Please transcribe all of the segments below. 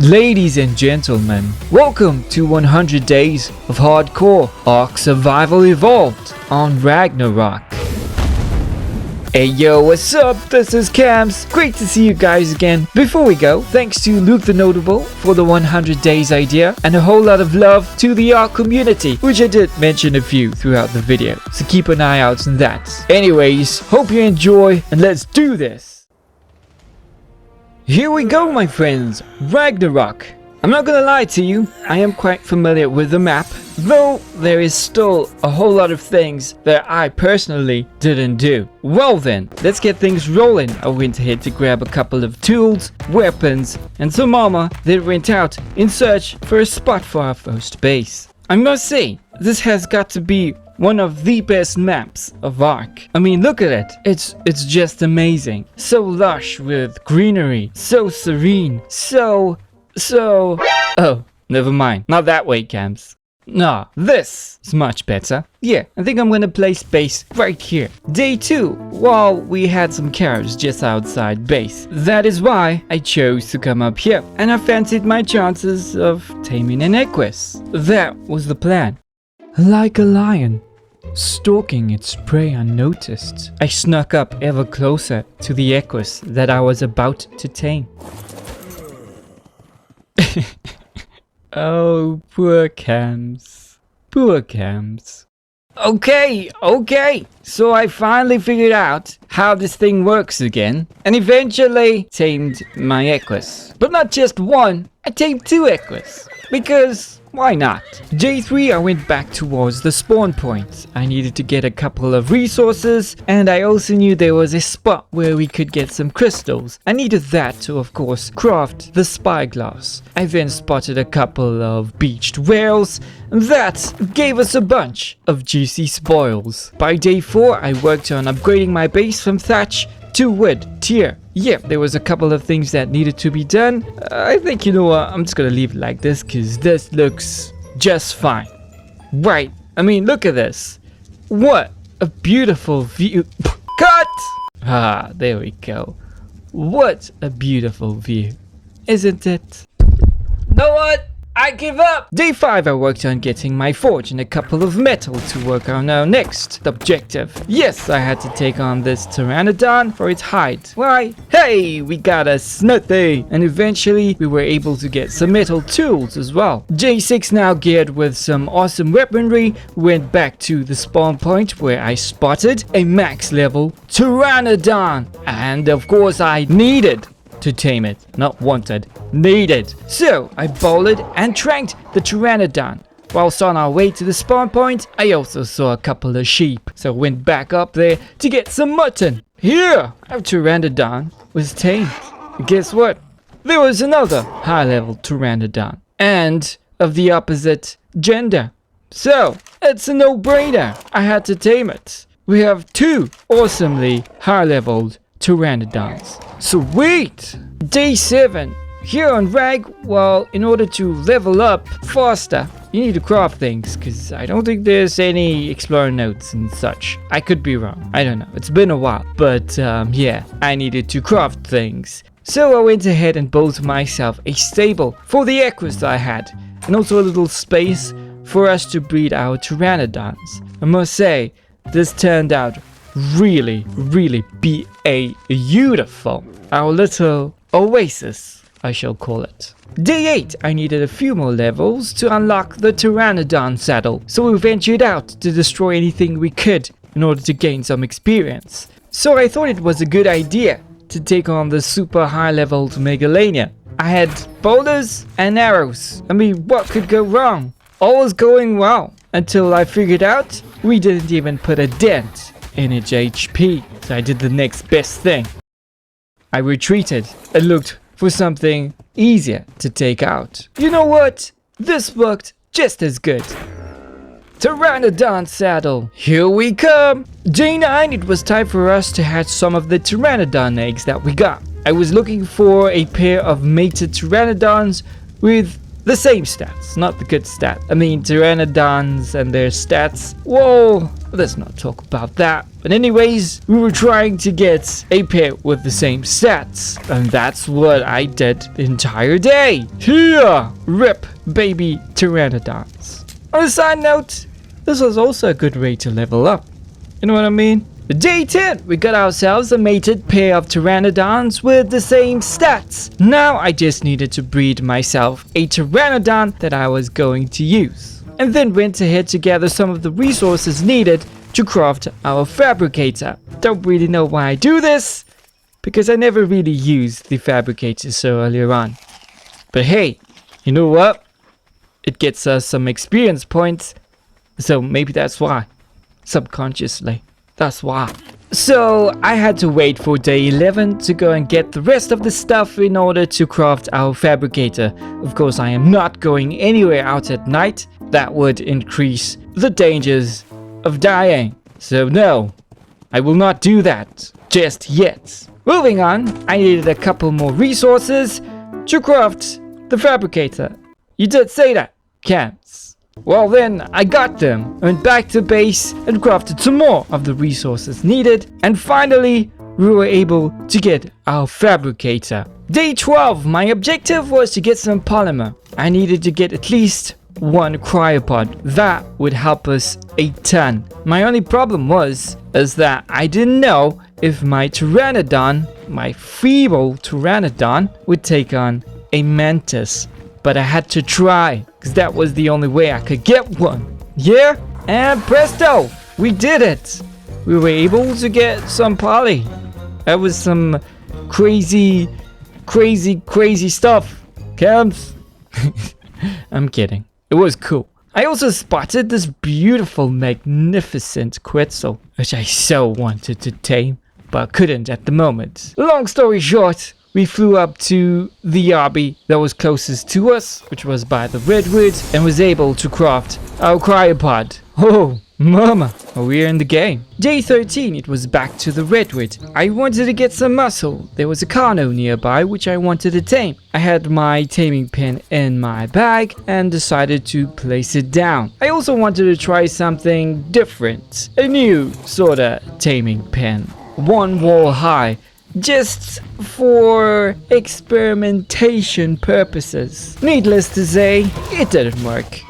Ladies and gentlemen, welcome to 100 Days of Hardcore Ark Survival Evolved on Ragnarok. Hey yo, what's up? This is Cams. Great to see you guys again. Before we go, thanks to Luke the Notable for the 100 Days idea and a whole lot of love to the Ark community, which I did mention a few throughout the video, so keep an eye out on that. Anyways, hope you enjoy and let's do this. Here we go, my friends, Ragnarok. I'm not gonna lie to you, I am quite familiar with the map, though there is still a whole lot of things that I personally didn't do. Well then, let's get things rolling. I went ahead to grab a couple of tools, weapons, and some armor, then went out in search for a spot for our first base. I must say, this has got to be one of the best maps of Ark. I mean, look at it. It's just amazing. So lush with greenery. So serene. So... Oh, never mind. Not that way, Cams. Nah, this is much better. Yeah, I think I'm gonna place base right here. Day 2, while we had some cows just outside base. That is why I chose to come up here. And I fancied my chances of taming an equus. That was the plan. Like a lion, stalking its prey unnoticed, I snuck up ever closer to the equus that I was about to tame. Oh, poor Cams. Poor Cams. Okay, so I finally figured out how this thing works again, and eventually tamed my equus. But not just one, I tamed 2 equus. Because why not? Day 3, I went back towards the spawn point. I needed to get a couple of resources, and I also knew there was a spot where we could get some crystals. I needed that to, of course, craft the spyglass. I then spotted a couple of beached whales, and that gave us a bunch of juicy spoils. By day 4, I worked on upgrading my base from thatch to wood tier. Yeah, there was a couple of things that needed to be done. I think, you know what, I'm just gonna leave it like this because this looks just fine. Right, I mean, look at this. What a beautiful view. Cut! Ah, there we go. What a beautiful view, isn't it? Know what? I give up! Day 5, I worked on getting my forge and a couple of metal to work on our next objective. Yes, I had to take on this pteranodon for its hide. Why? Hey, we got a snutty! And eventually, we were able to get some metal tools as well. Day 6, now geared with some awesome weaponry, went back to the spawn point where I spotted a max level pteranodon. And of course, I needed to tame it. Not wanted, needed. So I bolted and tranked the pteranodon. Whilst on our way to the spawn point, I also saw a couple of sheep. So I went back up there to get some mutton. Here, our pteranodon was tamed. And guess what? There was another high level pteranodon. And of the opposite gender. So it's a no-brainer. I had to tame it. We have 2 awesomely high-leveled pteranodons. Sweet! Day 7. Here on Rag, well, in order to level up faster, you need to craft things, because I don't think there's any explorer notes and such. I could be wrong. I don't know. It's been a while. But, yeah, I needed to craft things. So I went ahead and built myself a stable for the equus I had, and also a little space for us to breed our pteranodons. I must say, this turned out really beautiful. Our little oasis, I shall call it. Day 8, I needed a few more levels to unlock the pteranodon saddle, so we ventured out to destroy anything we could in order to gain some experience. So I thought it was a good idea to take on the super high leveled Megalania. I had boulders and arrows. I mean, what could go wrong? All was going well until I figured out we didn't even put a dent in its HP. So I did the next best thing. I retreated and looked for something easier to take out. You know what? This worked just as good. Pteranodon saddle. Here we come. Day 9, it was time for us to hatch some of the pteranodon eggs that we got. I was looking for a pair of mated pteranodons with the same stats, not the good stat. I mean, pteranodons and their stats. Whoa, let's not talk about that. But anyways, we were trying to get a pet with the same stats. And that's what I did the entire day. Here! Rip baby pteranodons. On a side note, this was also a good way to level up. You know what I mean? Day 10, we got ourselves a mated pair of pteranodons with the same stats. Now I just needed to breed myself a pteranodon that I was going to use. And then went ahead to gather some of the resources needed to craft our fabricator. Don't really know why I do this, because I never really used the fabricator so earlier on. But hey, you know what? It gets us some experience points, so maybe that's why. Subconsciously. That's why. So I had to wait for day 11 to go and get the rest of the stuff in order to craft our fabricator. Of course, I am not going anywhere out at night. That would increase the dangers of dying. So no, I will not do that just yet. Moving on, I needed a couple more resources to craft the fabricator. You did say that, Camps. Well then, I got them, went back to base and crafted some more of the resources needed, and finally, we were able to get our fabricator. Day 12, my objective was to get some polymer. I needed to get at least one cryopod. That would help us a ton. My only problem is that I didn't know if my pteranodon, my feeble pteranodon, would take on a mantis. But I had to try, because that was the only way I could get one. Yeah, and presto, we did it. We were able to get some poly. That was some crazy stuff. Camps. I'm kidding. It was cool. I also spotted this beautiful, magnificent Quetzal, which I so wanted to tame, but couldn't at the moment. Long story short, we flew up to the obby that was closest to us, which was by the redwood, and was able to craft our cryopod. Oh, mama, we're in the game. Day 13, it was back to the redwood. I wanted to get some muscle. There was a Carno nearby, which I wanted to tame. I had my taming pen in my bag and decided to place it down. I also wanted to try something different. A new sorta taming pen. One wall high. Just for experimentation purposes. Needless to say, it didn't work.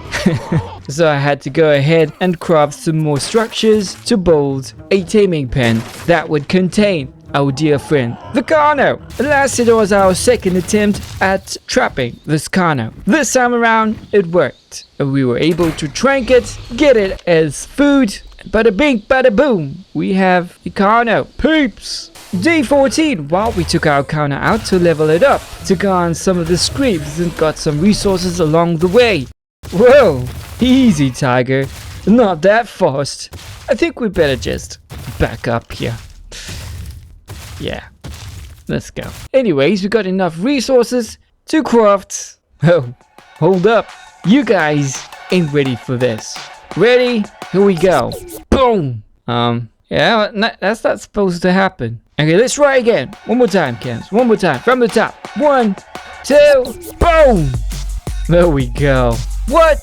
So I had to go ahead and craft some more structures to build a taming pen that would contain our dear friend, the Carno. Last it was our second attempt at trapping this Carno. This time around, it worked. We were able to trank it, get it as food. Bada bing, bada boom. We have the Carno. Peeps! Day 14, well, we took our Carno out to level it up, took on some of the Scriibs and got some resources along the way. Whoa, easy tiger, not that fast. I think we better just back up here. Yeah, let's go. Anyways, we got enough resources to craft. Oh, hold up, you guys ain't ready for this. Ready? Here we go. Boom! Yeah, that's not supposed to happen. Okay, let's try again. One more time, Camps. One more time. From the top. 1, 2, boom! There we go. What?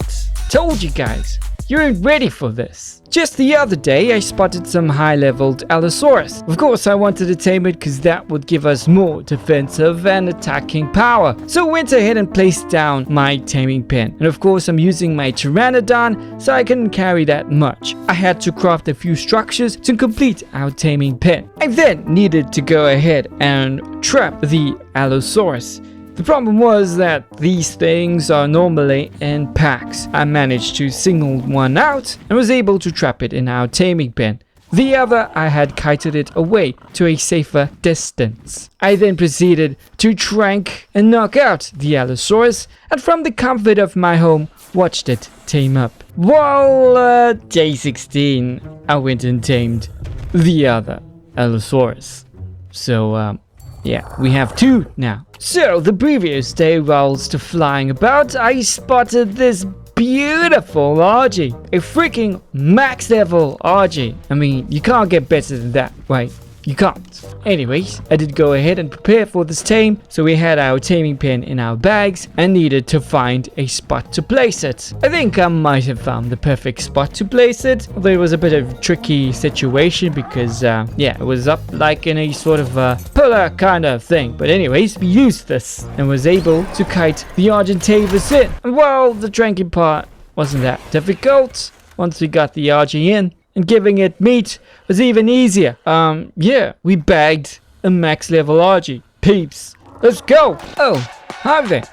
Told you guys. You ain't ready for this. Just the other day, I spotted some high-leveled Allosaurus. Of course, I wanted to tame it because that would give us more defensive and attacking power. So I went ahead and placed down my taming pen. And of course, I'm using my pteranodon, so I couldn't carry that much. I had to craft a few structures to complete our taming pen. I then needed to go ahead and trap the Allosaurus. The problem was that these things are normally in packs. I managed to single one out and was able to trap it in our taming pen. The other, I had kited it away to a safer distance. I then proceeded to trank and knock out the Allosaurus, and from the comfort of my home, watched it tame up. Well, day 16, I went and tamed the other Allosaurus. So, yeah, we have 2 now. So, the previous day whilst flying about, I spotted this beautiful RG. A freaking max level RG. I mean, you can't get better than that, right? you can't. Anyways, I did go ahead and prepare for this tame. So we had our taming pen in our bags and needed to find a spot to place it. I think I might have found the perfect spot to place it, although it was a bit of a tricky situation because yeah, it was up like in a sort of pillar kind of thing. But anyways, we used this and was able to kite the Argentavis in. And well, the drinking part wasn't that difficult once we got the RG in, and giving it meat was even easier. Yeah, we bagged a max level RG. Peeps, let's go. Oh, hi there.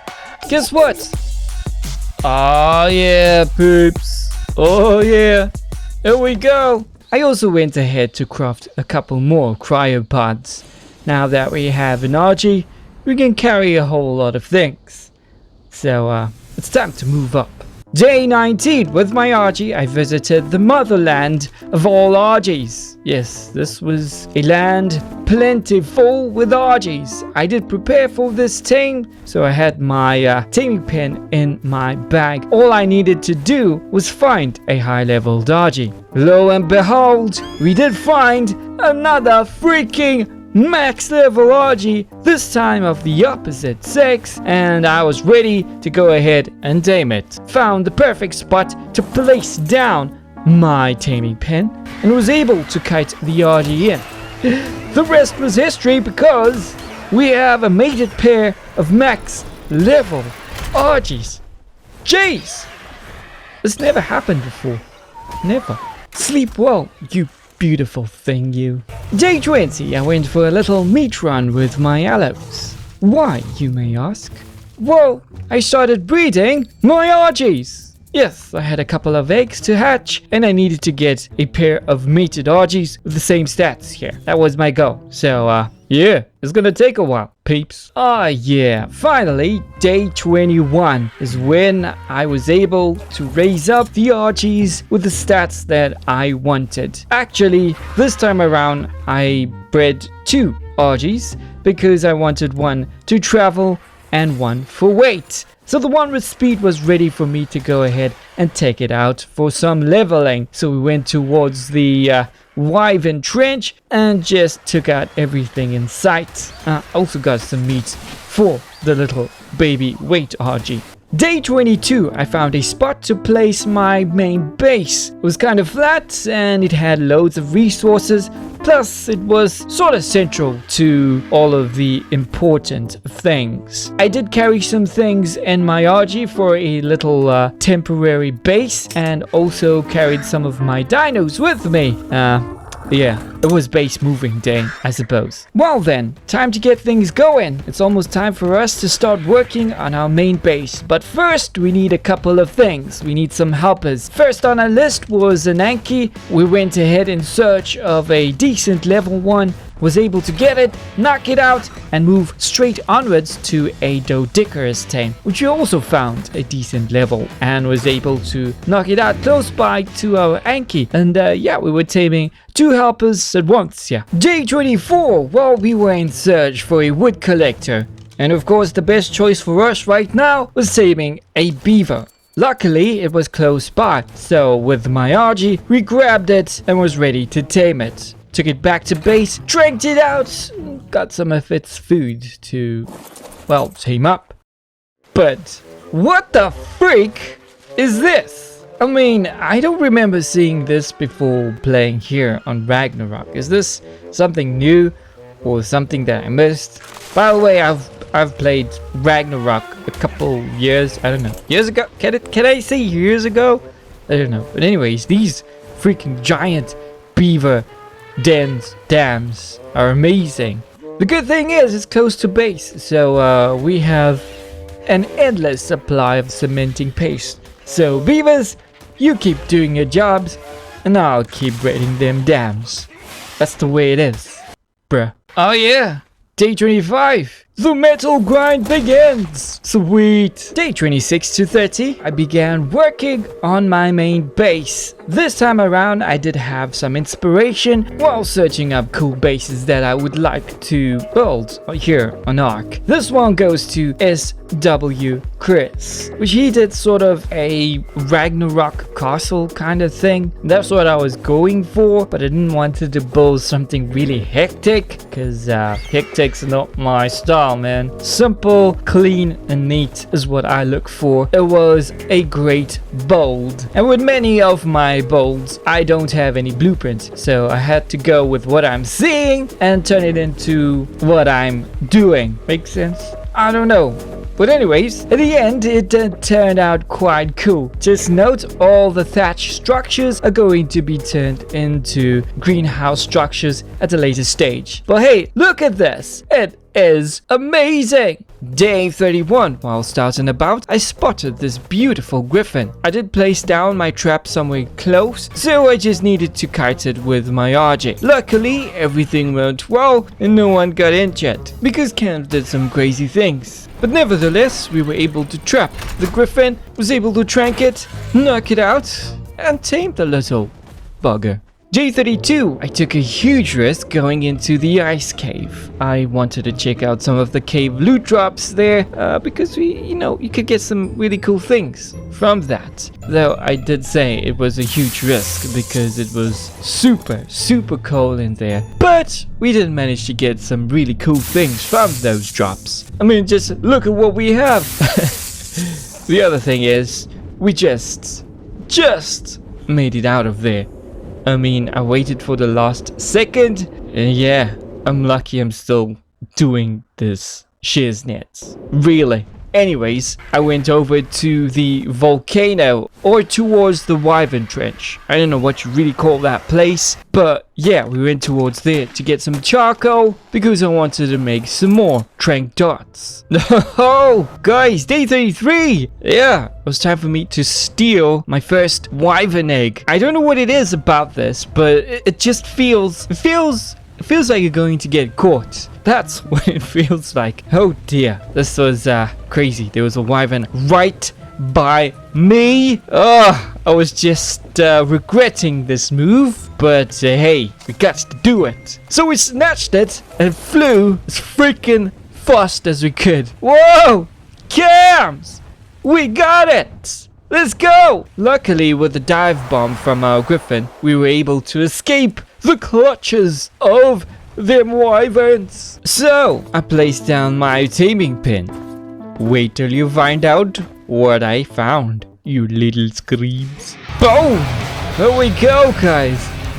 Guess what? Oh yeah, peeps. Oh yeah, here we go. I also went ahead to craft a couple more cryopods. Now that we have an RG, we can carry a whole lot of things. So it's time to move up. Day 19, with my RG, I visited the motherland of all RGs. Yes, this was a land plentiful with RGs. I did prepare for this tame, so I had my taming pen in my bag. All I needed to do was find a high-leveled RG. Lo and behold, we did find another freaking max level RG, this time of the opposite sex, and I was ready to go ahead and tame it. Found the perfect spot to place down my taming pen and was able to kite the RG in. The rest was history because we have a mated pair of max level RGs. Jeez! This never happened before. Never. Sleep well, you beautiful thing, you. Day 20, I went for a little meat run with my aloes. Why, you may ask? Well, I started breeding my RGs. Yes, I had a couple of eggs to hatch, and I needed to get a pair of mated RGs with the same stats here. That was my goal. So, yeah, it's gonna take a while, peeps. Yeah, finally, day 21 is when I was able to raise up the RGs with the stats that I wanted. Actually, this time around, I bred 2 RGs because I wanted one to travel and one for weight. So the one with speed was ready for me to go ahead and take it out for some leveling. So we went towards the Wyvern Trench and just took out everything in sight. Also got some meat for the little baby weight RG. Day 22, I found a spot to place my main base. It was kind of flat and it had loads of resources. Plus, it was sort of central to all of the important things. I did carry some things in my RG for a little temporary base and also carried some of my dinos with me. Yeah, it was base moving day, I suppose. Well then, time to get things going. It's almost time for us to start working on our main base. But first, we need a couple of things. We need some helpers. First on our list was an Anki. We went ahead in search of a decent level 1. Was able to get it, knock it out, and move straight onwards to a Doedicurus tame, which we also found a decent level, and was able to knock it out close by to our Anki. And yeah, we were taming 2 helpers at once, yeah. Day 24, well, we were in search for a wood collector. And of course, the best choice for us right now was taming a beaver. Luckily, it was close by, so with my RG, we grabbed it and was ready to tame it. Took it back to base, dragged it out, got some of its food to, well, tame up. But what the freak is this? I mean, I don't remember seeing this before playing here on Ragnarok. Is this something new or something that I missed? By the way, I've played Ragnarok a couple years, I don't know, years ago. Can I say years ago? I don't know. But anyways, these freaking giant beaver dams are amazing. The good thing is it's close to base, so we have an endless supply of cementing paste. So beavers, you keep doing your jobs and I'll keep raiding them dams. That's the way it is, bruh. Oh yeah, day 25. The metal grind begins! Sweet! Day 26 to 30, I began working on my main base. This time around, I did have some inspiration while searching up cool bases that I would like to build here on Ark. This one goes to SW Chris, which he did sort of a Ragnarok castle kind of thing. That's what I was going for, but I didn't want to build something really hectic, because hectic's not my style, man. Simple, clean, and neat is what I look for. It was a great build, and with many of my builds, I don't have any blueprint, so I had to go with what I'm seeing and turn it into what I'm doing. Makes sense? I don't know. But anyways, at the end, it turned out quite cool. Just note, all the thatch structures are going to be turned into greenhouse structures at a later stage. But hey, look at this. It is amazing. Day 31, while starting about, I spotted this beautiful griffin. I did place down my trap somewhere close, so I just needed to kite it with my RJ. Luckily, everything went well and no one got injured, because Cam did some crazy things. But nevertheless, we were able to trap the griffin, was able to trank it, knock it out, and tame the little bugger. Day 32, I took a huge risk going into the ice cave. I wanted to check out some of the cave loot drops there, because you could get some really cool things from that. Though I did say it was a huge risk because it was super cold in there. But we did manage to get some really cool things from those drops. I mean, just look at what we have. The other thing is, we just made it out of there. I mean, I waited for the last second, and yeah, I'm lucky I'm still doing this shiznets. Really. Anyways, I went over to the volcano, or towards the Wyvern Trench. I don't know what you really call that place, but yeah, we went towards there to get some charcoal, because I wanted to make some more trank dots. Oh, guys, day 33! Yeah, it was time for me to steal my first Wyvern egg. I don't know what it is about this, but it just feels like you're going to get caught. That's what it feels like. Oh dear, this was crazy. There was a wyvern right by me. I was just regretting this move, but hey, we got to do it. So we snatched it and flew as freaking fast as we could. Whoa, Cams, we got it. Let's go! Luckily, with the dive bomb from our griffin, we were able to escape the clutches of them wyverns. So, I placed down my taming pin. Wait till you find out what I found, you little screams. Boom! There we go, guys.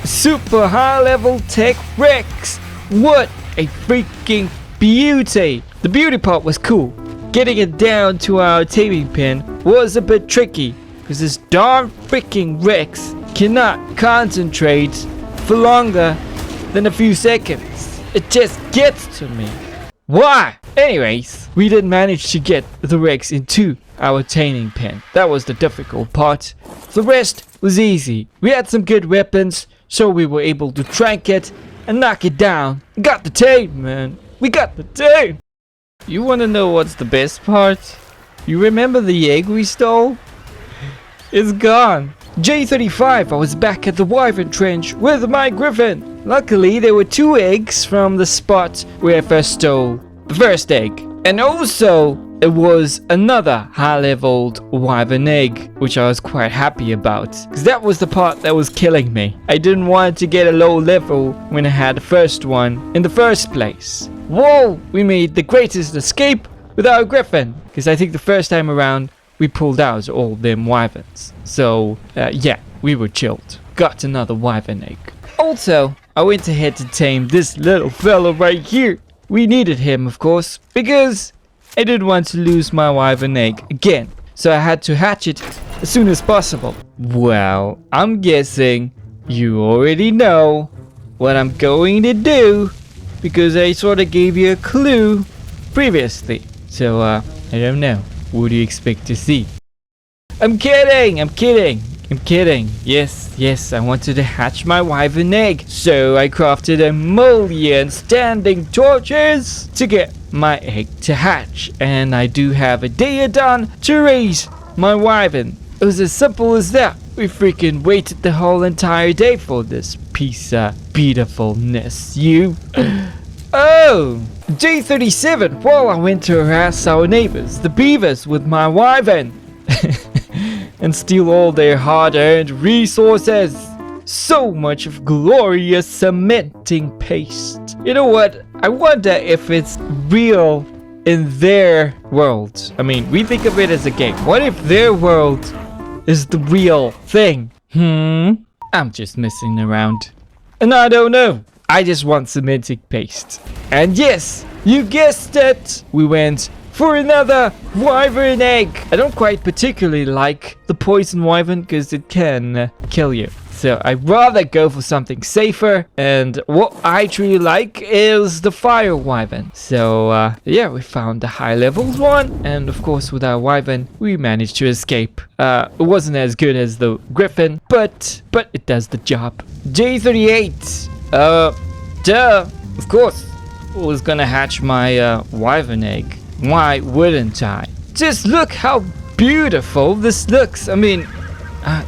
Super high level tech Rex. What a freaking beauty. The beauty part was cool. Getting it down to our taming pin was a bit tricky, because this darn freaking Rex cannot concentrate for longer than a few seconds. It just gets to me. Why? Anyways, we did manage to get the Rex into our taming pin. That was the difficult part. The rest was easy. We had some good weapons, so we were able to trank it and knock it down. Got the tame, man. We got the tame. You wanna know what's the best part? You remember the egg we stole? It's gone. J35, I was back at the Wyvern Trench with my griffin. Luckily, there were 2 eggs from the spot where I first stole the first egg. And also, it was another high-leveled wyvern egg, which I was quite happy about, because that was the part that was killing me. I didn't want to get a low level when I had the first one in the first place. Whoa, we made the greatest escape with our griffin, because I think the first time around we pulled out all them wyverns. So yeah, we were chilled. Got another wyvern egg. Also, I went ahead to tame this little fella right here. We needed him, of course, because I didn't want to lose my wyvern egg again. So I had to hatch it as soon as possible. Well, I'm guessing you already know what I'm going to do, because I sort of gave you a clue previously. So, I don't know. What do you expect to see? I'm kidding! Yes, I wanted to hatch my wyvern egg. So I crafted a million standing torches to get my egg to hatch, and I do have a day done to raise my wyvern. It was as simple as that. We freaking waited the whole entire day for this piece of beautifulness. Oh, day 37. Well, I went to harass our neighbors, the beavers, with my wyvern and steal all their hard-earned resources. So much of glorious cementing paste. You know what? I wonder if it's real in their world. I mean, we think of it as a game. What if their world is the real thing? I'm just messing around. And I don't know. I just want cementing paste. And yes, you guessed it. We went for another wyvern egg. I don't quite particularly like the poison wyvern because it can kill you. So I'd rather go for something safer, and what I truly like is the fire wyvern. So yeah, we found the high levels one, and of course with our wyvern we managed to escape. It wasn't as good as the griffin, but it does the job. Day 38. Duh, of course I was gonna hatch my wyvern egg. Why wouldn't I? Just look how beautiful this looks. I mean,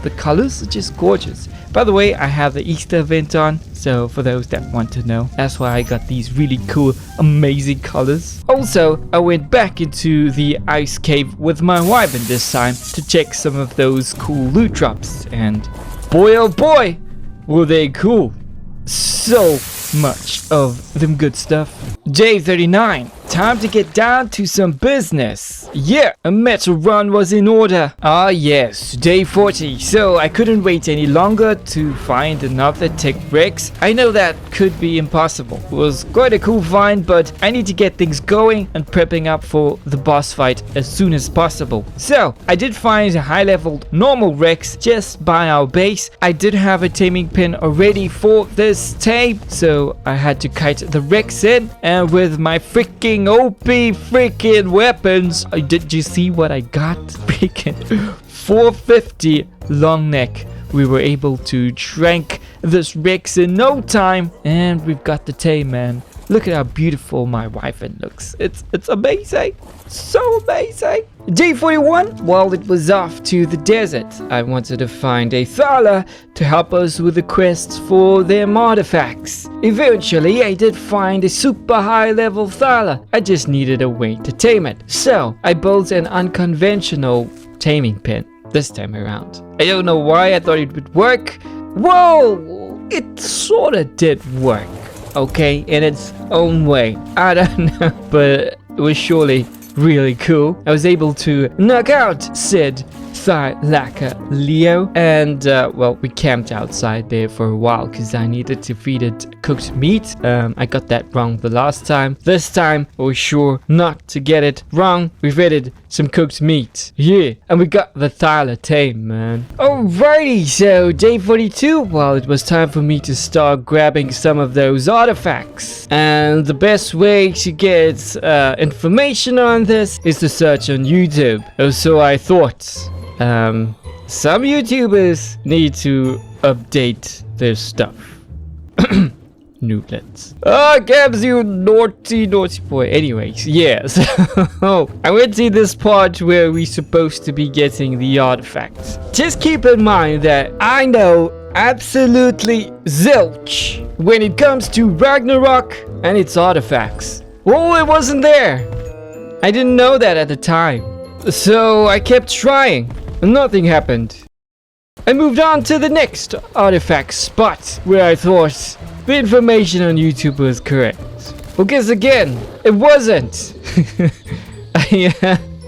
the colors are just gorgeous. By the way, I have the Easter event on, so for those that want to know, that's why I got these really cool, amazing colors. Also, I went back into the ice cave with my wyvern this time to check some of those cool loot drops, and boy oh boy, were they cool. So much of them good stuff. Day 39. Time to get down to some business. Yeah, a metal run was in order. Ah yes, day 40. So I couldn't wait any longer to find another tech Rex. I know that could be impossible. It was quite a cool find, but I need to get things going and prepping up for the boss fight as soon as possible. So I did find a high-leveled normal Rex just by our base. I did have a taming pin already for this tame, so I had to kite the Rex in, and with my freaking OP freaking weapons, did you see what I got? Freaking 450 long neck. We were able to trank this Rex in no time, and we've got the tame, man. Look at how beautiful my wyvern looks. It's amazing. So amazing. Day 41. Well, it was off to the desert. I wanted to find a Thala to help us with the quest for them artifacts. Eventually, I did find a super high level Thala. I just needed a way to tame it. So, I built an unconventional taming pin this time around. I don't know why I thought it would work. Well, it sorta did work. Okay, in its own way. I don't know, but it was surely really cool. I was able to knock out said Thylaka Leo, and well, we camped outside there for a while because I needed to feed it cooked meat. I got that wrong the last time. This time I was sure not to get it wrong. We fed it some cooked meat. Yeah, and we got the Thyla tame, man. Alrighty, so day 42. Well, it was time for me to start grabbing some of those artifacts, and the best way to get information on this is to search on YouTube. So I thought some YouTubers need to update their stuff. Nooblets. Gabs, you naughty boy. Anyways, yeah, so I went to this part where we're supposed to be getting the artifacts. Just keep in mind that I know absolutely zilch when it comes to Ragnarok and its artifacts. Well, it wasn't there. I didn't know that at the time. So I kept trying. Nothing happened. I moved on to the next artifact spot where I thought the information on YouTube was correct. Well, guess again, it wasn't.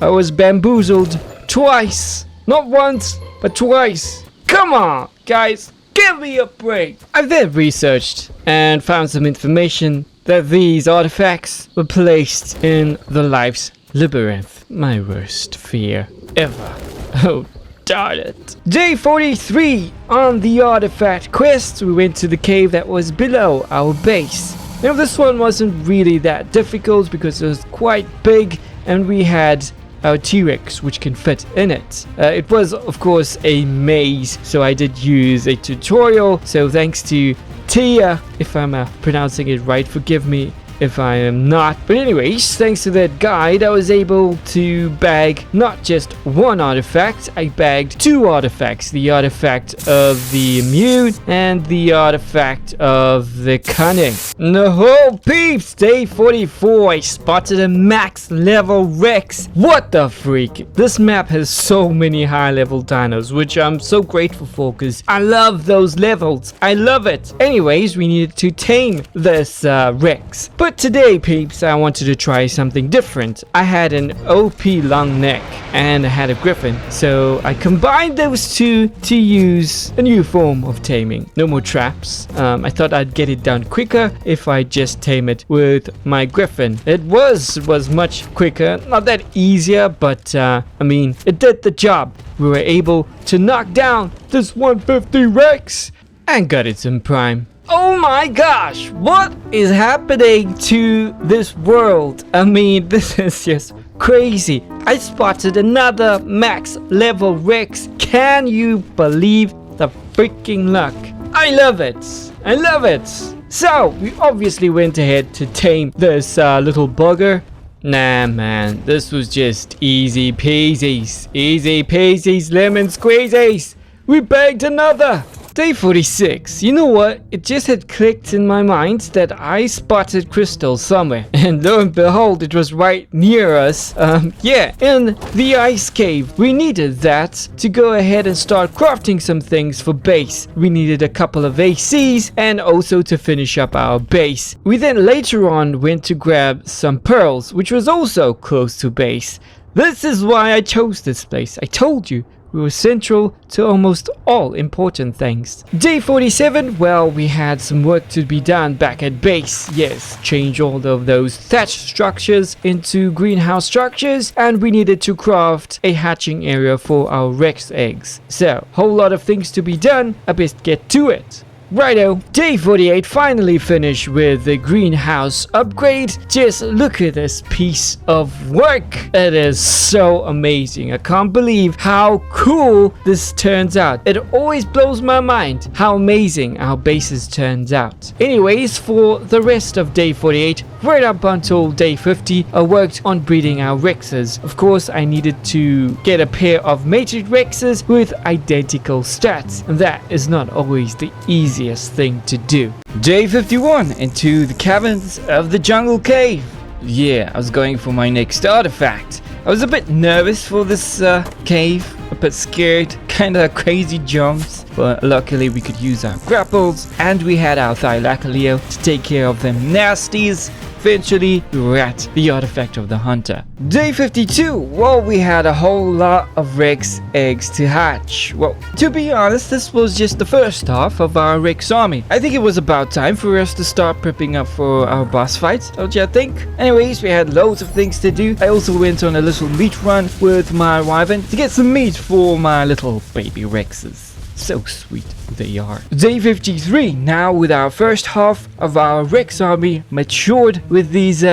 I was bamboozled twice. Not once, but twice. Come on, guys, give me a break. I then researched and found some information that these artifacts were placed in the Life's Labyrinth. My worst fear ever. Oh, darn it. Day 43. On the artifact quest, we went to the cave that was below our base. Now, this one wasn't really that difficult because it was quite big, and we had our T-Rex which can fit in it. It was, of course, a maze, so I did use a tutorial. So thanks to Tia, if I'm pronouncing it right, forgive me if I am not. But anyways, thanks to that guide, I was able to bag not just one artifact, I bagged 2 artifacts. The artifact of the immune and the artifact of the cunning. No, peeps! Day 44, I spotted a max level Rex. What the freak? This map has so many high level dinos, which I'm so grateful for because I love those levels. I love it. Anyways, we needed to tame this Rex. But today, peeps, I wanted to try something different. I had an OP long neck and I had a griffin, so I combined those two to use a new form of taming. No more traps. I thought I'd get it done quicker if I just tame it with my griffin. It was much quicker, not that easier, but I mean, it did the job. We were able to knock down this 150 Rex and got it in prime. Oh my gosh, what is happening to this world? I mean, this is just crazy. I spotted another max level Rex. Can you believe the freaking luck? I love it. I love it. So, we obviously went ahead to tame this little bugger. Nah, man, this was just easy peasies. Easy peasies, lemon squeezies. We bagged another. Day 46. You know what? It just had clicked in my mind that I spotted crystals somewhere. And lo and behold, it was right near us. Yeah, in the ice cave. We needed that to go ahead and start crafting some things for base. We needed a couple of ACs and also to finish up our base. We then later on went to grab some pearls, which was also close to base. This is why I chose this place. I told you. We were central to almost all important things. Day 47, well, we had some work to be done back at base. Yes, change all of those thatch structures into greenhouse structures, and we needed to craft a hatching area for our Rex eggs. So, whole lot of things to be done. I best get to it. Righto, day 48 finally finished with the greenhouse upgrade. Just look at this piece of work. It is so amazing. I can't believe how cool this turns out. It always blows my mind how amazing our bases turns out. Anyways, for the rest of day 48, right up until day 50, I worked on breeding our Rexes. Of course, I needed to get a pair of mated Rexes with identical stats, and that is not always the easiest thing to do. Day 51, into the caverns of the jungle cave. Yeah, I was going for my next artifact. I was a bit nervous for this cave, a bit scared, kinda crazy jumps, but luckily we could use our grapples and we had our Thylacoleo to take care of them nasties. Eventually, we were at the artifact of the hunter. Day 52, well, we had a whole lot of Rex eggs to hatch. Well, to be honest, this was just the first half of our Rex army. I think it was about time for us to start prepping up for our boss fight, don't you think? Anyways, we had loads of things to do. I also went on a little meat run with my wyvern to get some meat for my little baby Rexes. So sweet they are. Day 53, now with our first half of our Rex army matured with these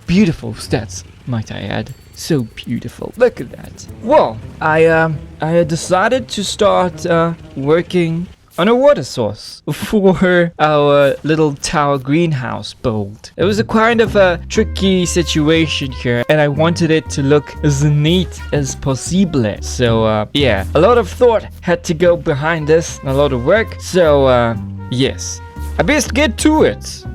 beautiful stats, might I add. So beautiful. Look at that. Well, I decided to start working on a water source for our little tower greenhouse build. It was a kind of a tricky situation here, and I wanted it to look as neat as possible. So yeah, a lot of thought had to go behind this, and a lot of work. So yes, I best get to it,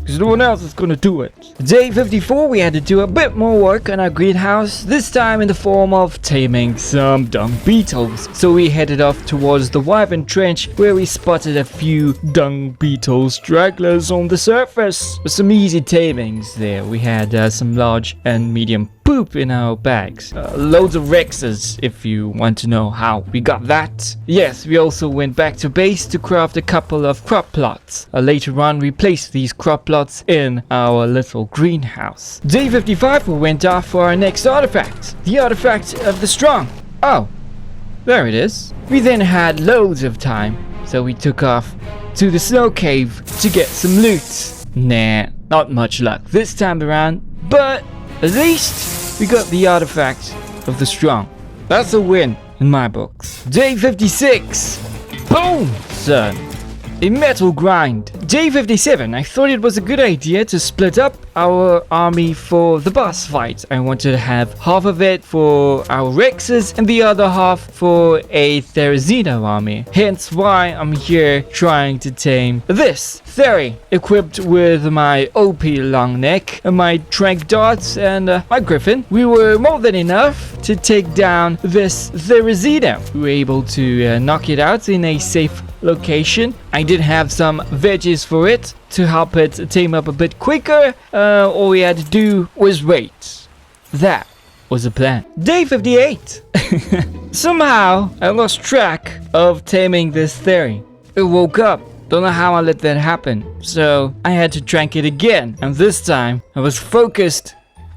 because no one else is gonna do it. Day 54, we had to do a bit more work on our greenhouse, this time in the form of taming some dung beetles. So we headed off towards the wyvern trench, where we spotted a few dung beetle stragglers on the surface. With some easy tamings there. We had some large and medium poop in our bags. Loads of Rexes, if you want to know how we got that. Yes, we also went back to base to craft a couple of crop plots. Later on, we placed these crop plots in our little greenhouse. Day 55, we went off for our next artifact. The artifact of the strong. Oh, there it is. We then had loads of time, so we took off to the snow cave to get some loot. Nah, not much luck this time around, but at least we got the artifact of the strong. That's a win in my books. Day 56. Boom, son. A metal grind. Day 57, I thought it was a good idea to split up our army for the boss fight. I wanted to have half of it for our Rexes and the other half for a Therizino army. Hence why I'm here trying to tame this Theri, equipped with my OP long neck, my trank darts, and my griffin. We were more than enough to take down this Therizino. We were able to knock it out in a safe location. I did have some veggies for it to help it tame up a bit quicker. All we had to do was wait. That was the plan. Day 58. Somehow I lost track of taming this Theri. It woke up. Don't know how I let that happen. So I had to trank it again. And this time I was focused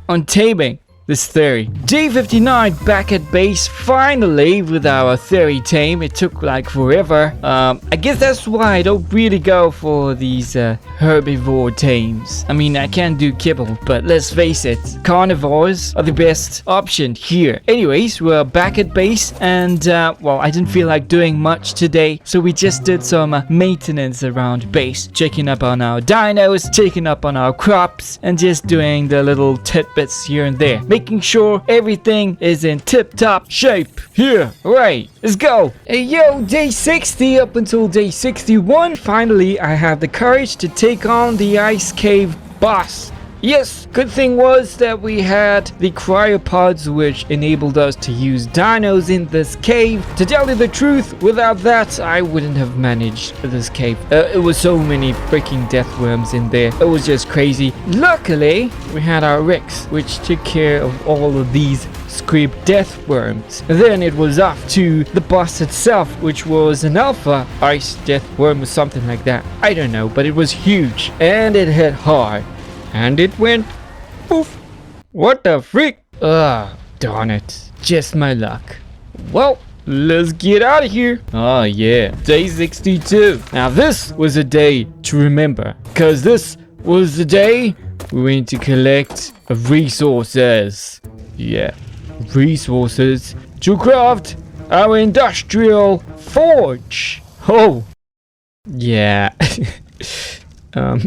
on taming this Theri. Day 59, back at base finally with our Theri tame. It took like forever. I guess that's why I don't really go for these herbivore tames. I mean, I can do kibble, but let's face it, carnivores are the best option here. Anyways, we're back at base and well, I didn't feel like doing much today, so we just did some maintenance around base, checking up on our dinos, checking up on our crops, and just doing the little tidbits here and there, making sure everything is in tip-top shape. Here, right, let's go. Hey yo, day 60 up until day 61. Finally, I had the courage to take on the ice cave boss. Yes, good thing was that we had the cryopods, which enabled us to use dinos in this cave. To tell you the truth, without that, I wouldn't have managed this cave. It was so many freaking death worms in there. It was just crazy. Luckily, we had our Rex, which took care of all of these Scriiib death worms. Then it was off to the boss itself, which was an alpha ice death worm or something like that. I don't know, but it was huge and it hit hard. And it went poof. What the freak? Ugh, darn it. Just my luck. Well, let's get out of here. Oh yeah, day 62. Now this was a day to remember, because this was the day we went to collect resources. Yeah, resources to craft our industrial forge. Oh, yeah. I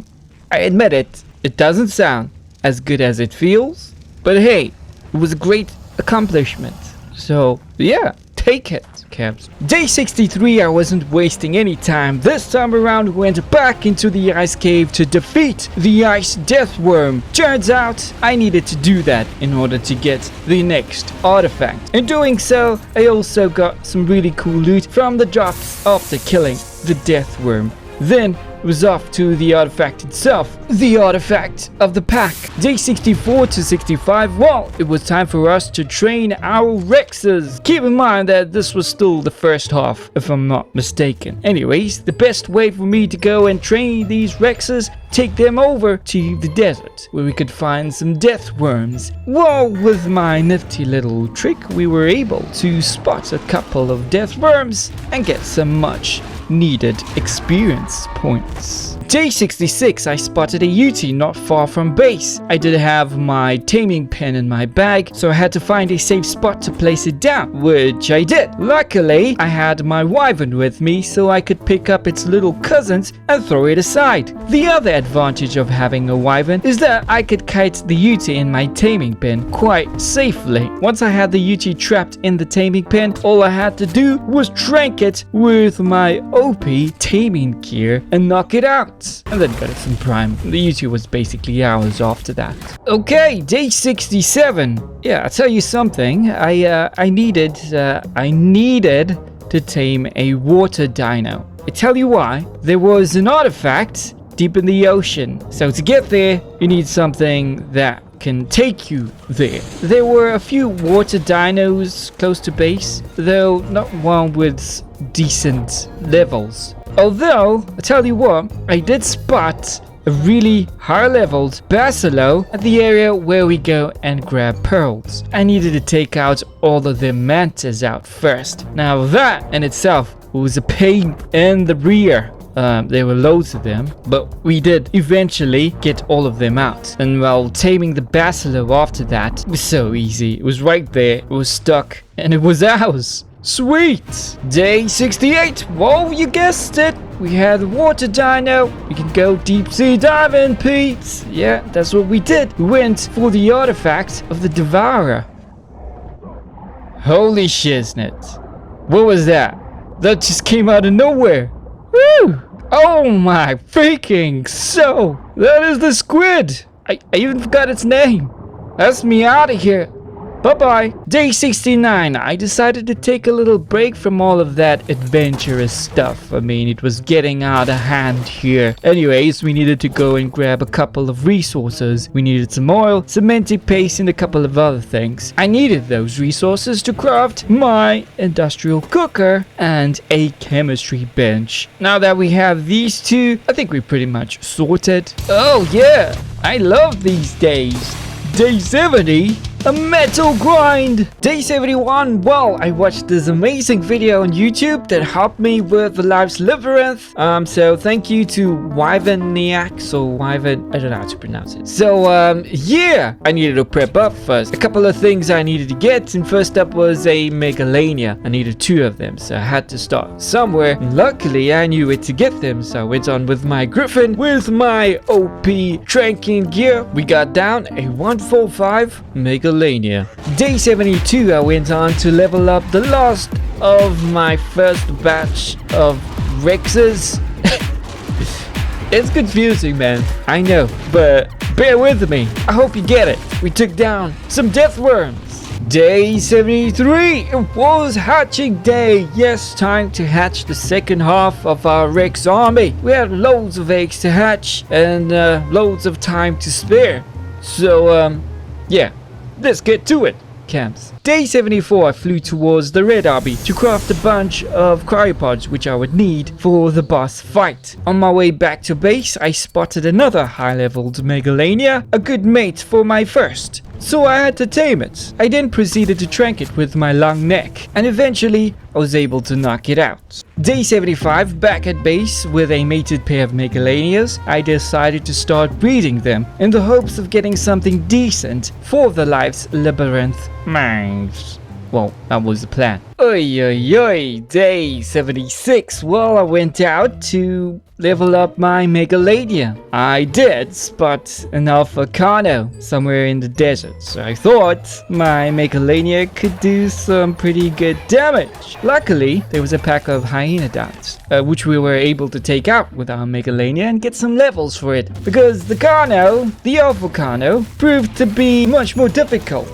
admit it. It doesn't sound as good as it feels, but hey, it was a great accomplishment. So yeah, take it, camps. Day 63, I wasn't wasting any time. This time around, we went back into the ice cave to defeat the ice death worm. Turns out, I needed to do that in order to get the next artifact. In doing so, I also got some really cool loot from the drops after killing the death worm. Then was off to the artifact itself, the artifact of the pack. Day 64 to 65, well, it was time for us to train our Rexes. Keep in mind that this was still the first half, if I'm not mistaken. Anyways, the best way for me to go and train these Rexes, take them over to the desert, where we could find some death worms. Well, with my nifty little trick, we were able to spot a couple of death worms and get some much needed experience points. Day 66, I spotted a Ayyoooo not far from base. I did have my taming pen in my bag, so I had to find a safe spot to place it down, which I did. Luckily, I had my wyvern with me, so I could pick up its little cousins and throw it aside. The other advantage of having a wyvern is that I could kite the Ayyoooo in my taming pen quite safely. Once I had the Ayyoooo trapped in the taming pen, all I had to do was trank it with my OP taming gear and knock it out. And then got it some prime. The Ayyoooo was basically ours after that. Okay, day 67. Yeah, I'll tell you something. I needed to tame a water dino. I tell you why. There was an artifact deep in the ocean. So to get there, you need something that can take you there. There were a few water dinos close to base, though not one with decent levels. Although, I tell you what, I did spot a really high-leveled Basilo at the area where we go and grab pearls. I needed to take out all of the mantas out first. Now that in itself was a pain in the rear. There were loads of them, but we did eventually get all of them out. And while taming the Basilo after that was so easy. It was right there, it was stuck, and it was ours. Sweet! Day 68! Whoa, you guessed it! We had water dino. We can go deep sea diving, Pete. Yeah, that's what we did. We went for the artifact of the Devourer. Holy shiznit. What was that? That just came out of nowhere. Woo! Oh my freaking so! That is the squid! I even forgot its name. That's me out of here. Bye-bye. Day 69. I decided to take a little break from all of that adventurous stuff. I mean, it was getting out of hand here. Anyways, we needed to go and grab a couple of resources. We needed some oil, cementing paste, and a couple of other things. I needed those resources to craft my industrial cooker and a chemistry bench. Now that we have these two, I think we're pretty much sorted. Oh yeah, I love these days. Day 70, a metal grind. Day 71, well, I watched this amazing video on YouTube that helped me with the Life's Labyrinth. So thank you to Wyverniak, I don't know how to pronounce it. So, yeah, I needed to prep up first. A couple of things I needed to get, and first up was a Megalania. I needed 2 of them, so I had to start somewhere. And luckily, I knew where to get them, so I went on with my Griffin, with my OP tranking gear. We got down a 145 Megalania. Day 72, I went on to level up the last of my first batch of Rexes. It's confusing, man. I know, but bear with me. I hope you get it. We took down some death worms. Day 73, it was hatching day. Yes, time to hatch the second half of our Rex army. We had loads of eggs to hatch and loads of time to spare. So, yeah. Let's get to it, camps. Day 74, I flew towards the Red Army to craft a bunch of cryopods which I would need for the boss fight. On my way back to base, I spotted another high-leveled Megalania, a good mate for my first. So I had to tame it. I then proceeded to trank it with my long neck, and eventually I was able to knock it out. Day 75, back at base with a mated pair of Megalanias, I decided to start breeding them in the hopes of getting something decent for the Life's Labyrinth mines. Well, that was the plan. Oi, oi, oi, day 76. Well, I went out to level up my Megalania. I did spot an Alpha Carno somewhere in the desert, so I thought my Megalania could do some pretty good damage. Luckily, there was a pack of Hyenodons, which we were able to take out with our Megalania and get some levels for it, because the Carno, the Alpha Carno, proved to be much more difficult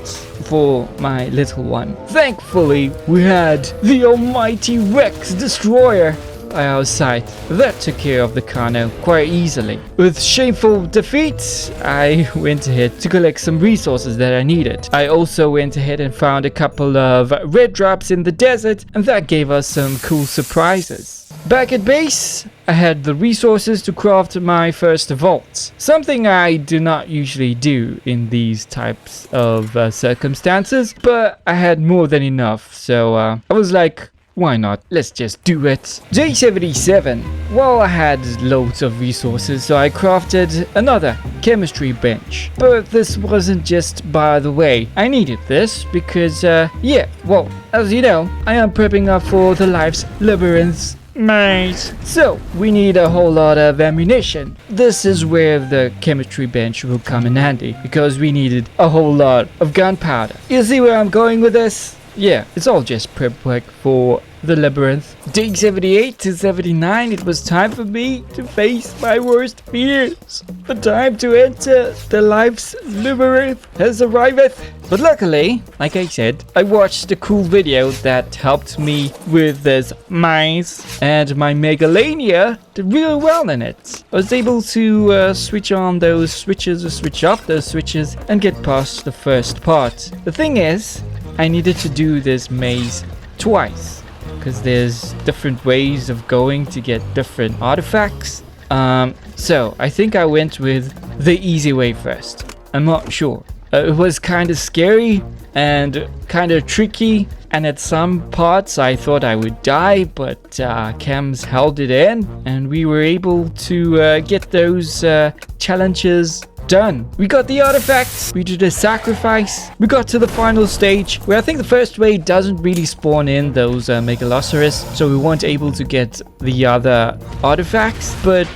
for my little one. Thankfully, we had the almighty Rex Destroyer by our side. That took care of the Carno quite easily. With shameful defeat, I went ahead to collect some resources that I needed. I also went ahead and found a couple of red drops in the desert, and that gave us some cool surprises. Back at base, I had the resources to craft my first vault. Something I do not usually do in these types of circumstances, but I had more than enough, so I was like, why not? Let's just do it. Day 77. Well, I had loads of resources, so I crafted another chemistry bench. But this wasn't just by the way. I needed this because, yeah, well, as you know, I am prepping up for the Life's Labyrinth. Nice. So, we need a whole lot of ammunition. This is where the chemistry bench will come in handy, because we needed a whole lot of gunpowder. You see where I'm going with this? Yeah, it's all just prep work for the labyrinth. Day 78 to 79, it was time for me to face my worst fears. The time to enter the Life's Labyrinth has arrived. But luckily, like I said, I watched a cool video that helped me with this mines, and my Megalania did really well in it. I was able to switch on those switches or switch off those switches and get past the first part. The thing is, I needed to do this maze twice, because there's different ways of going to get different artifacts. So I think I went with the easy way first. I'm not sure. It was kind of scary and kind of tricky, and at some parts I thought I would die, but Chems held it in, and we were able to get those challenges done. We got the artifacts. We did a sacrifice. We got to the final stage where I think the first wave doesn't really spawn in those Megalosaurus, so we weren't able to get the other artifacts. But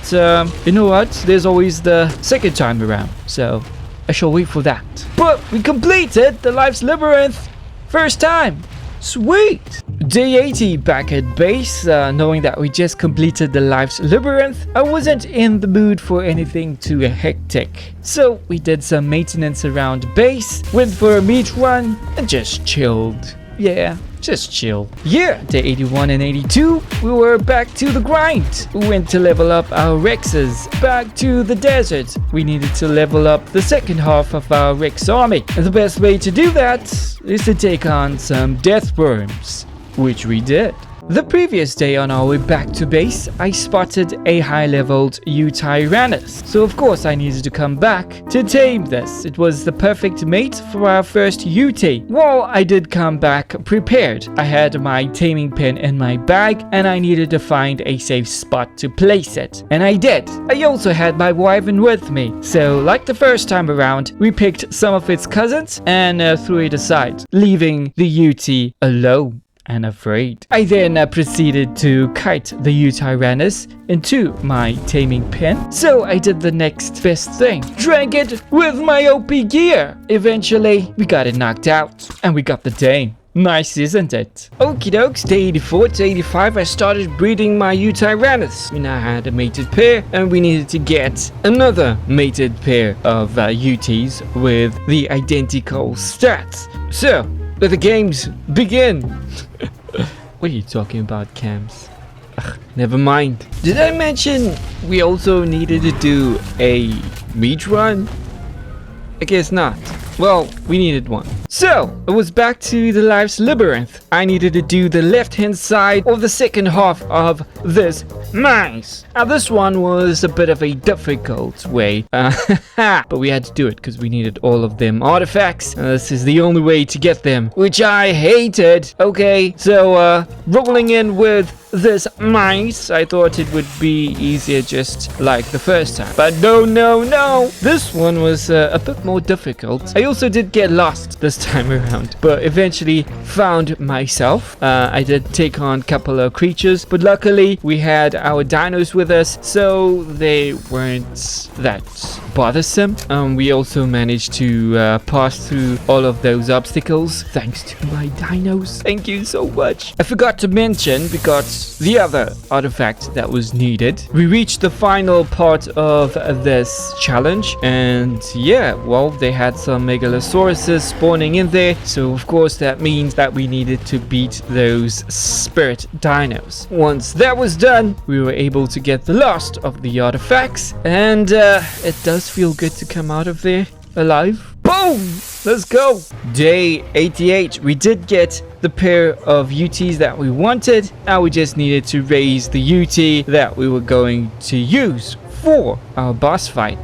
you know what? There's always the second time around, so I shall wait for that. But we completed the Life's Labyrinth first time. Sweet! Day 80 back at base, knowing that we just completed the Life's Labyrinth, I wasn't in the mood for anything too hectic. So we did some maintenance around base, went for a meat run, and just chilled. Yeah, just chill. Yeah, day 81 and 82, we were back to the grind. We went to level up our Rexes. Back to the desert. We needed to level up the second half of our Rex army. And the best way to do that is to take on some death worms, which we did. The previous day on our way back to base, I spotted a high-leveled Tyrannus. So of course I needed to come back to tame this. It was the perfect mate for our first UT. Well, I did come back prepared. I had my taming pen in my bag and I needed to find a safe spot to place it. And I did. I also had my wyvern with me. So like the first time around, we picked some of its cousins and threw it aside, leaving the UT alone and afraid. I then proceeded to kite the Tyrannus into my taming pen. So I did the next best thing. Drank it with my OP gear. Eventually, we got it knocked out and we got the tame. Nice, isn't it? Okie dokes, day 84 to 85, I started breeding my Tyrannus. We now had a mated pair and we needed to get another mated pair of UTs with the identical stats. So, let the games begin. What are you talking about, Cams? Ugh, never mind. Did I mention we also needed to do a meat run? I guess not. Well, we needed one. So, it was back to the Life's Labyrinth. I needed to do the left-hand side of the second half of this maze. Now, this one was a bit of a difficult way. But we had to do it because we needed all of them artifacts. And this is the only way to get them, which I hated. Okay, so, rolling in with this maze, I thought it would be easier just like the first time. But no. This one was a bit more difficult. I also did get lost this time around, but eventually found myself. I did take on a couple of creatures, but luckily we had our dinos with us, so they weren't that bothersome. We also managed to pass through all of those obstacles thanks to my dinos. Thank you so much. I forgot to mention, because the other artifact that was needed. We reached the final part of this challenge, and yeah, well, they had some Megalosauruses spawning in there, so of course that means that we needed to beat those spirit dinos. Once that was done, we were able to get the last of the artifacts, and it does feel good to come out of there alive. Boom! Let's go! Day 88, we did get the pair of UTs that we wanted. Now we just needed to raise the UT that we were going to use for our boss fight.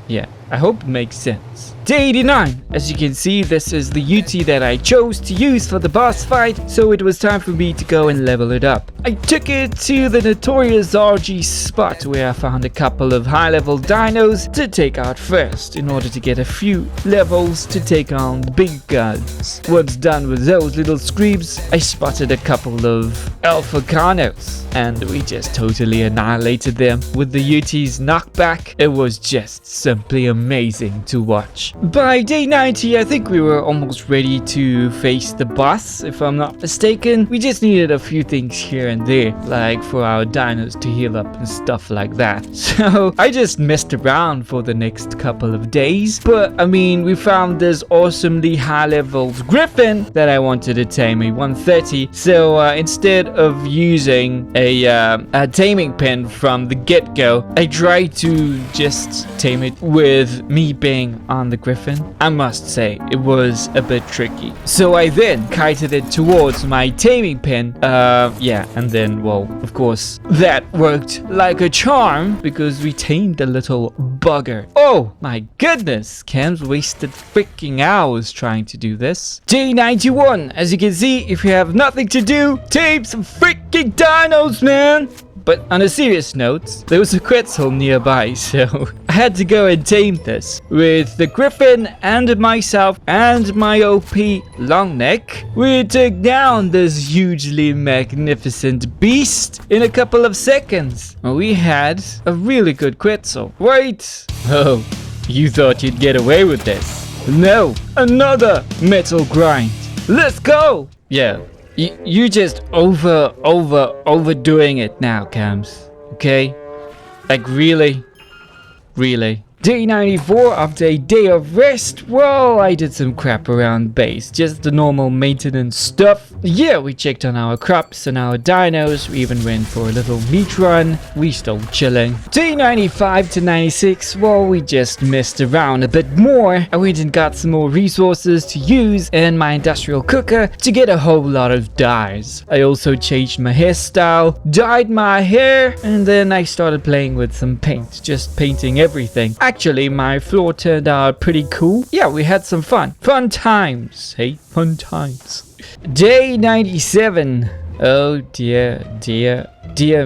Yeah, I hope it makes sense. Day 89, as you can see, this is the UT that I chose to use for the boss fight, so it was time for me to go and level it up. I took it to the notorious RG spot where I found a couple of high-level dinos to take out first in order to get a few levels to take on the big guns. Once done with those little Scriibs, I spotted a couple of Alpha Carnos, and we just totally annihilated them with the UT's knockback. It was just simply amazing to watch. By day 90, I think we were almost ready to face the boss, if I'm not mistaken. We just needed a few things here and there, like for our dinos to heal up and stuff like that. So I just messed around for the next couple of days. But I mean, we found this awesomely high-leveled griffin that I wanted to tame, a 130. So instead of using a taming pen from the get-go, I tried to just tame it with me being on the griffin. I must say, it was a bit tricky. So I then kited it towards my taming pen. Yeah, and then, well, of course, that worked like a charm because we tamed the little bugger. Oh my goodness, Cam's wasted freaking hours trying to do this. Day 91, as you can see, if you have nothing to do, tame some freaking dinos, man. But on a serious note, there was a quetzal nearby, so I had to go and tame this. With the griffin and myself and my OP Longneck, we took down this hugely magnificent beast in a couple of seconds. We had a really good quetzal. Wait! Oh, you thought you'd get away with this? No, another metal grind. Let's go! Yeah, you just overdoing it now, Cams. Okay? Like really? Day 94 after a day of rest. Well, I did some crap around base. Just the normal maintenance stuff. Yeah, we checked on our crops and our dinos. We even went for a little meat run. We still chilling. Day 95 to 96. Well, we just messed around a bit more. I went and got some more resources to use in my industrial cooker to get a whole lot of dyes. I also changed my hairstyle, dyed my hair, and then I started playing with some paint. Just painting everything. Actually, my floor turned out pretty cool. Yeah, we had some fun. Fun times. Hey, fun times. Day 97. Oh dear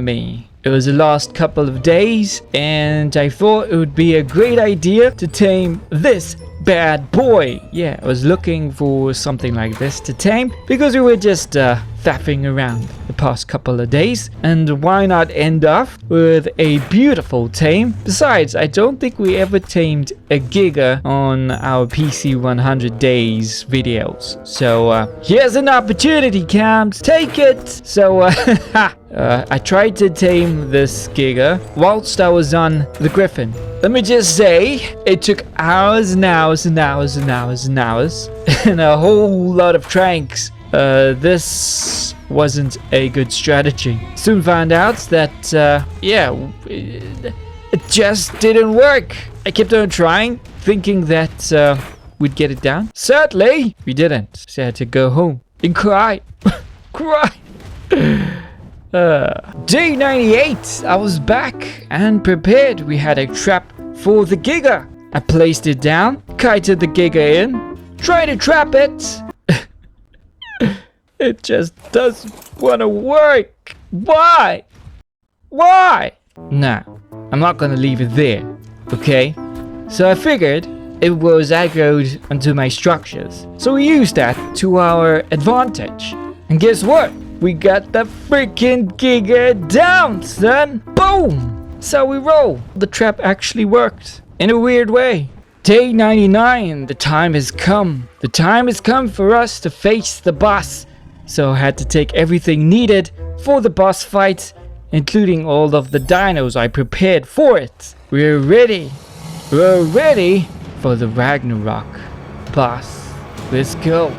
me. It was the last couple of days, and I thought it would be a great idea to tame this bad boy. Yeah, I was looking for something like this to tame because we were just faffing around the past couple of days, and why not end off with a beautiful tame? Besides, I don't think we ever tamed a giga on our PC 100 days videos, so here's an opportunity, Cams, take it. So I tried to tame this giga whilst I was on the griffin. Let me just say, it took hours and hours and hours and hours and hours and a whole lot of tranks. This wasn't a good strategy. Soon found out that, yeah, it just didn't work. I kept on trying, thinking that we'd get it down. Sadly, we didn't. So I had to go home and cry. Cry. Day 98, I was back and prepared. We had a trap for the giga. I placed it down, kited the giga in, tried to trap it. It just doesn't want to work. Why? Nah, I'm not gonna leave it there, okay? So I figured it was aggroed onto my structures. So we used that to our advantage. And guess what? We got the freaking giga down, son. Boom! So we roll. The trap actually worked in a weird way. Day 99, the time has come. The time has come for us to face the boss. So I had to take everything needed for the boss fight, including all of the dinos I prepared for it. We're ready. We're ready for the Ragnarok boss. Let's go.